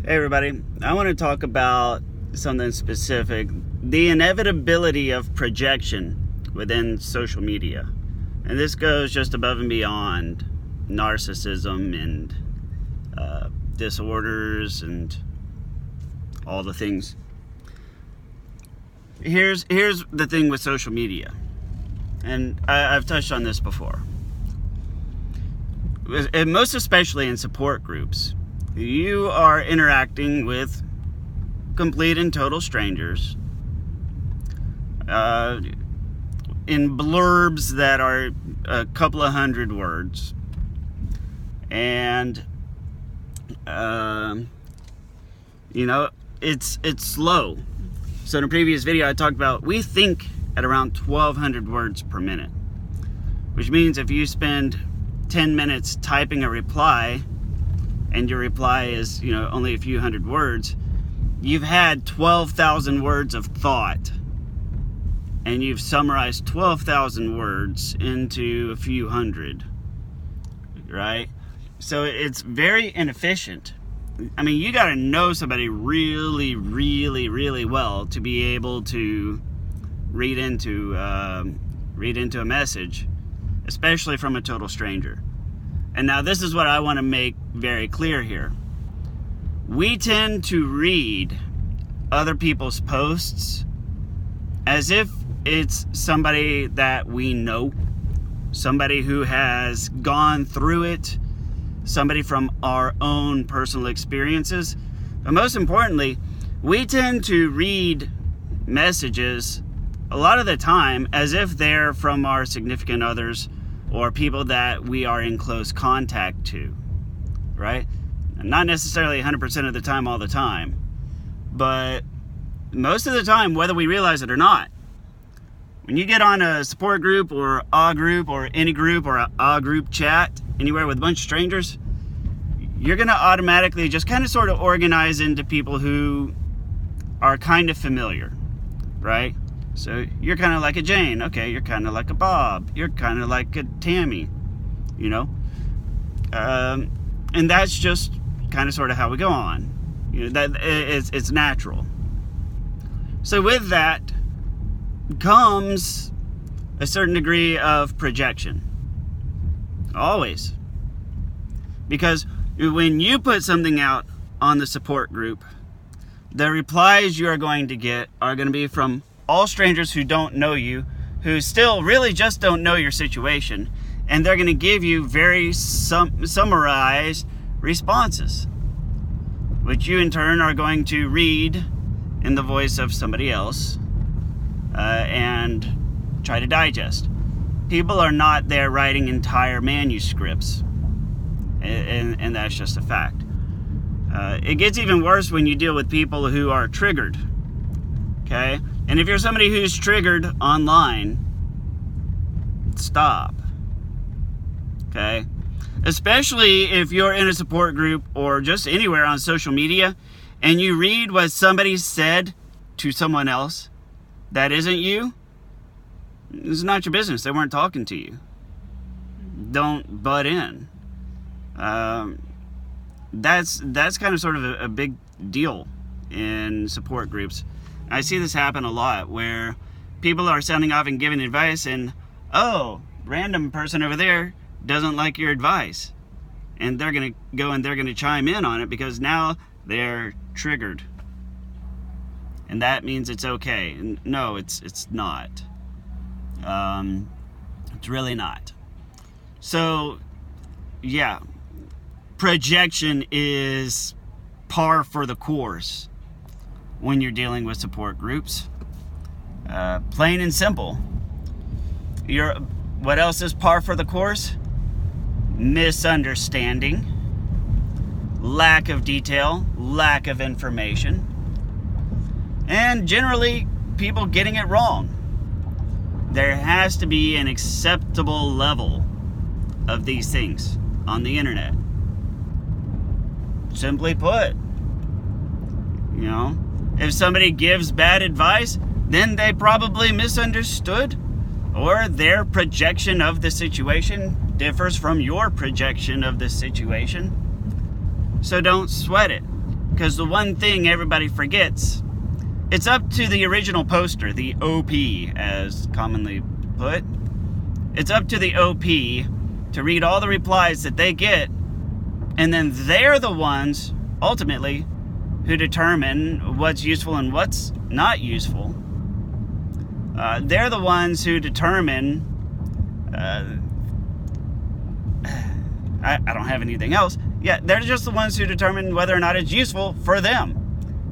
Hey everybody, I want to talk about something specific, the inevitability of projection within social media. And this goes just above and beyond narcissism and disorders and all the things. Here's the thing with social media, and I've touched on this before, and most especially in support groups. You are interacting with complete and total strangers in blurbs that are a couple of hundred words. And, it's slow. So in a previous video, I talked about we think at around 1,200 words per minute, which means if you spend 10 minutes typing a reply, and your reply is, only a few hundred words, you've had 12,000 words of thought, and you've summarized 12,000 words into a few hundred, right? So it's very inefficient. I mean, you got to know somebody really, really, really well to be able to read into a message, especially from a total stranger. And now this is what I want to make very clear here. We tend to read other people's posts as if it's somebody that we know, somebody who has gone through it, somebody from our own personal experiences. But most importantly, we tend to read messages a lot of the time as if they're from our significant others or people that we are in close contact to, right? Not necessarily 100% of the time, all the time, but most of the time, whether we realize it or not. When you get on a support group or a group or any group or a group chat anywhere with a bunch of strangers, you're going to automatically just kind of sort of organize into people who are kind of familiar, right? So you're kind of like a Jane. Okay, you're kind of like a Bob. You're kind of like a Tammy, and that's just kind of sort of how we go on. That it's natural. So with that comes a certain degree of projection. Always. Because when you put something out on the support group, the replies you are going to get are going to be from all strangers who don't know you, who still really just don't know your situation, and they're going to give you very summarized responses, which you in turn are going to read in the voice of somebody else and try to digest. People are not there writing entire manuscripts, and that's just a fact. It gets even worse when you deal with people who are triggered, okay? And if you're somebody who's triggered online, stop, okay? Especially if you're in a support group or just anywhere on social media and you read what somebody said to someone else that isn't you, it's not your business. They weren't talking to you. Don't butt in. That's kind of sort of a big deal in support groups. I see this happen a lot where people are sounding off and giving advice and, random person over there doesn't like your advice. And they're going to go and they're going to chime in on it because now they're triggered. And that means it's okay. And no, it's not. It's really not. So, yeah, projection is par for the course when you're dealing with support groups. Plain and simple. What else is par for the course? Misunderstanding, lack of detail, lack of information, and generally people getting it wrong. There has to be an acceptable level of these things on the internet. Simply put, if somebody gives bad advice, then they probably misunderstood, or their projection of the situation differs from your projection of the situation. So don't sweat it. because the one thing everybody forgets, it's up to the original poster, the OP as commonly put. It's up to the OP to read all the replies that they get, and then they're the ones, ultimately, who determine what's useful and what's not useful. They're the ones who determine, I don't have anything else. Yeah, they're just the ones who determine whether or not it's useful for them.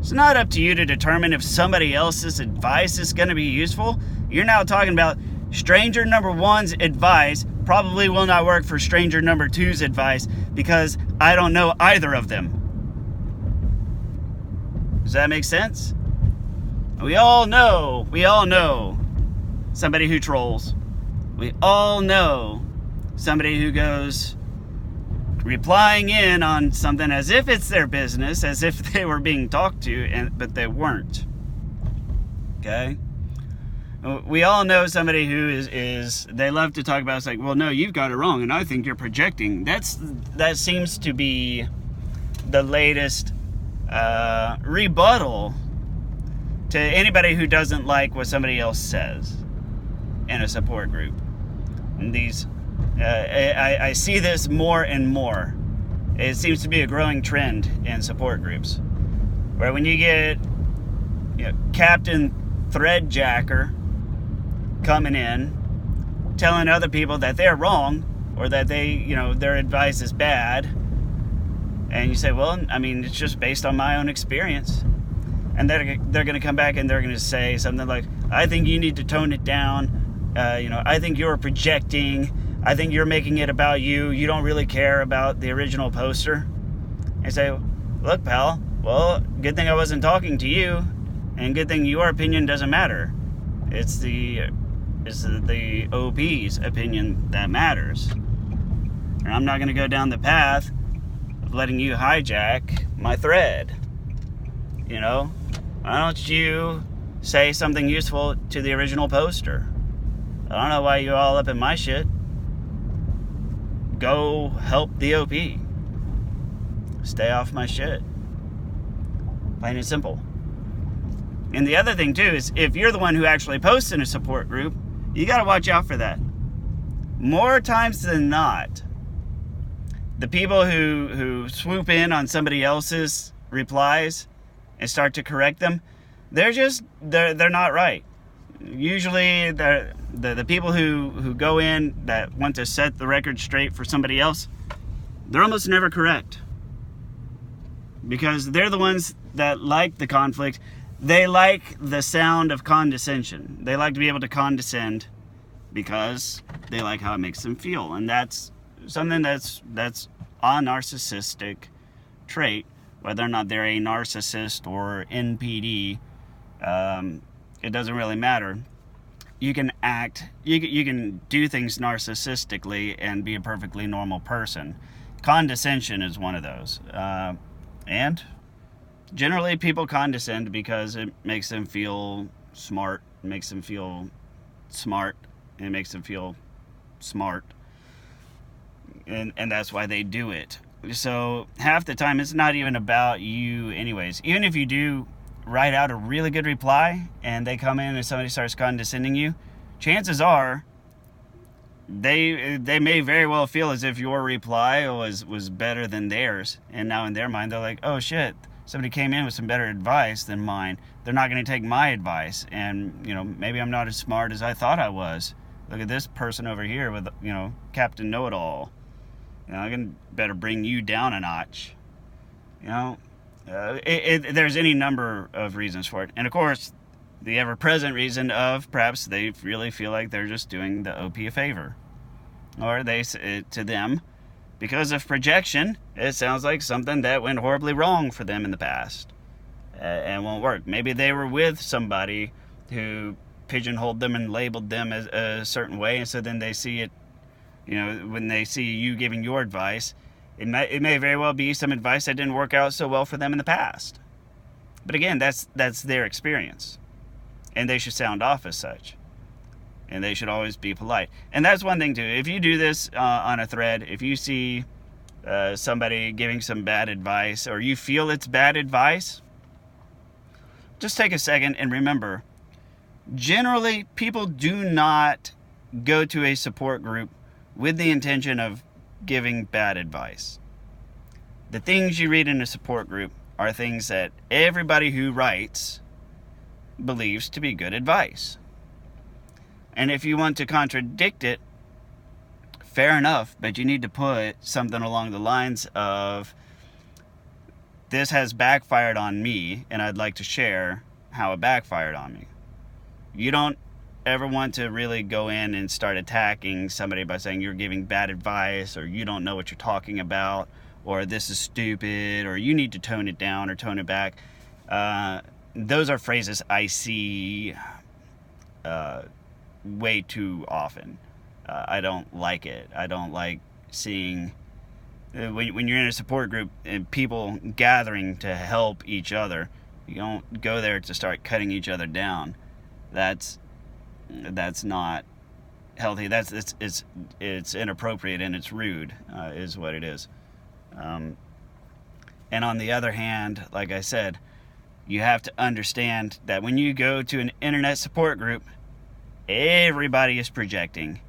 It's not up to you to determine if somebody else's advice is going to be useful. You're now talking about stranger number one's advice probably will not work for stranger number two's advice because I don't know either of them. Does that make sense? We all know somebody who trolls. We all know somebody who goes replying in on something as if it's their business, as if they were being talked to, but they weren't. Okay? We all know somebody who is they love to talk about, it's like, well, no, you've got it wrong, and I think you're projecting. That seems to be the latest rebuttal to anybody who doesn't like what somebody else says in a support group. And these, I see this more and more. It seems to be a growing trend in support groups, where when you get, Captain Threadjacker coming in, telling other people that they're wrong, or that their advice is bad, and you say, well, I mean, it's just based on my own experience. And they're going to come back and they're going to say something like, I think you need to tone it down. I think you're projecting. I think you're making it about you. You don't really care about the original poster. And say, look, pal, well, good thing I wasn't talking to you, and good thing your opinion doesn't matter. It's the OP's opinion that matters. And I'm not going to go down the path of letting you hijack my thread. Why don't you say something useful to the original poster? I don't know why you're all up in my shit. Go help the OP. Stay off my shit. Plain and simple. And the other thing too is, if you're the one who actually posts in a support group, you got to watch out for that. More times than not, the people who swoop in on somebody else's replies and start to correct them, they're not right. Usually the people who go in that want to set the record straight for somebody else, they're almost never correct. Because they're the ones that like the conflict. They like the sound of condescension. They like to be able to condescend because they like how it makes them feel. And that's something that's a narcissistic trait. Whether or not they're a narcissist or NPD, it doesn't really matter. You can you can do things narcissistically and be a perfectly normal person. Condescension is one of those. And generally people condescend because it makes them feel smart, it makes them feel smart, and it makes them feel smart. And that's why they do it. So half the time it's not even about you anyways. Even if you do write out a really good reply and they come in and somebody starts condescending you, chances are they may very well feel as if your reply was better than theirs. And now in their mind they're like, oh shit, somebody came in with some better advice than mine. They're not going to take my advice. And, maybe I'm not as smart as I thought I was. Look at this person over here with, Captain Know-It-All. I can better bring you down a notch. There's any number of reasons for it. And of course, the ever-present reason of perhaps they really feel like they're just doing the OP a favor. Or to them, because of projection, it sounds like something that went horribly wrong for them in the past. And won't work. Maybe they were with somebody who pigeonholed them and labeled them as a certain way, and so then they see it, when they see you giving your advice, it may very well be some advice that didn't work out so well for them in the past. But again, that's their experience. And they should sound off as such. And they should always be polite. And that's one thing too. If you do this on a thread, if you see somebody giving some bad advice, or you feel it's bad advice, just take a second and remember, generally people do not go to a support group with the intention of giving bad advice. The things you read in a support group are things that everybody who writes believes to be good advice. And if you want to contradict it, fair enough, but you need to put something along the lines of, this has backfired on me, and I'd like to share how it backfired on me. You don't ever want to really go in and start attacking somebody by saying you're giving bad advice, or you don't know what you're talking about, or this is stupid, or you need to tone it down or tone it back. Those are phrases I see way too often. I don't like it. I don't like seeing, when you're in a support group and people gathering to help each other, you don't go there to start cutting each other down. That's not healthy. It's inappropriate, and it's rude, is what it is. And on the other hand, like I said, you have to understand that when you go to an internet support group, everybody is projecting.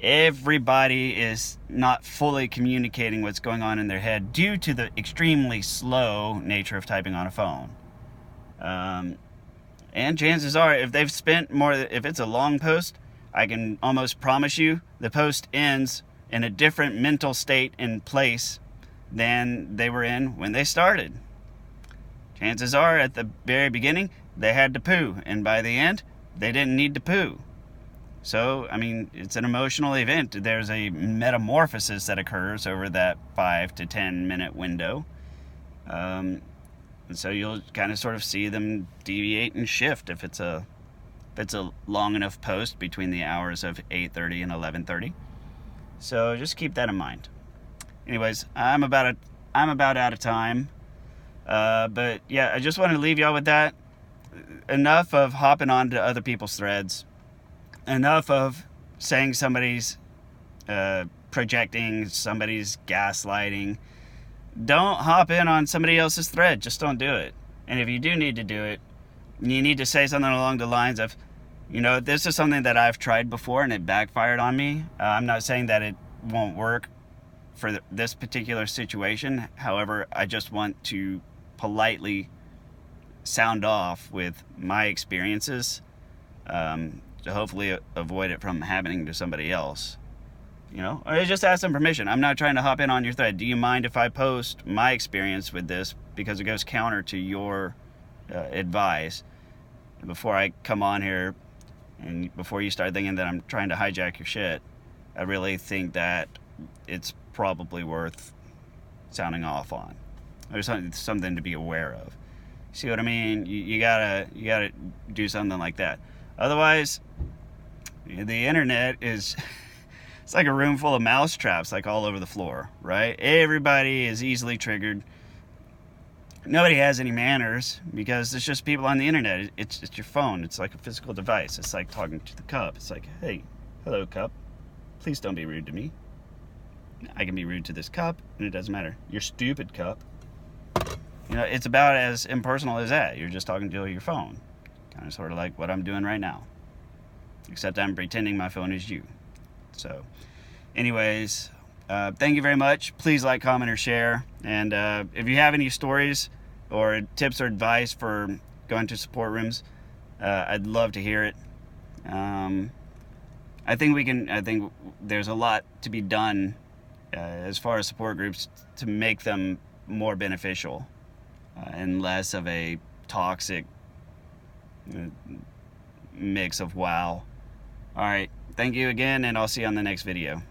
Everybody is not fully communicating what's going on in their head due to the extremely slow nature of typing on a phone. And chances are, if they've spent more, if it's a long post, I can almost promise you the post ends in a different mental state and place than they were in when they started. Chances are, at the very beginning, they had to poo, and by the end, they didn't need to poo. So, I mean, it's an emotional event. There's a metamorphosis that occurs over that 5 to 10 minute window. And so you'll kind of sort of see them deviate and shift if it's a long enough post between the hours of 8:30 and 11:30. So just keep that in mind. Anyways, I'm about out of time. But yeah, I just want to leave y'all with that. Enough of hopping onto other people's threads. Enough of saying somebody's projecting, somebody's gaslighting. Don't hop in on somebody else's thread. Just don't do it. And if you do need to do it, you need to say something along the lines of, this is something that I've tried before and it backfired on me. I'm not saying that it won't work for this particular situation. However, I just want to politely sound off with my experiences, to hopefully avoid it from happening to somebody else. Or just ask them permission. I'm not trying to hop in on your thread. Do you mind if I post my experience with this, because it goes counter to your advice? Before I come on here, and before you start thinking that I'm trying to hijack your shit, I really think that it's probably worth sounding off on. There's something to be aware of. See what I mean? You gotta do something like that. Otherwise, the internet is it's like a room full of mouse traps, like all over the floor, right? Everybody is easily triggered. Nobody has any manners because it's just people on the internet. It's your phone. It's like a physical device. It's like talking to the cup. It's like, hey, hello, cup. Please don't be rude to me. I can be rude to this cup, and it doesn't matter. You're stupid, cup. It's about as impersonal as that. You're just talking to your phone. Kind of sort of like what I'm doing right now. Except I'm pretending my phone is you. So, anyways, thank you very much. Please like, comment, or share. And if you have any stories or tips or advice for going to support rooms, I'd love to hear it. I think there's a lot to be done as far as support groups to make them more beneficial and less of a toxic mix of wow. All right. Thank you again, and I'll see you on the next video.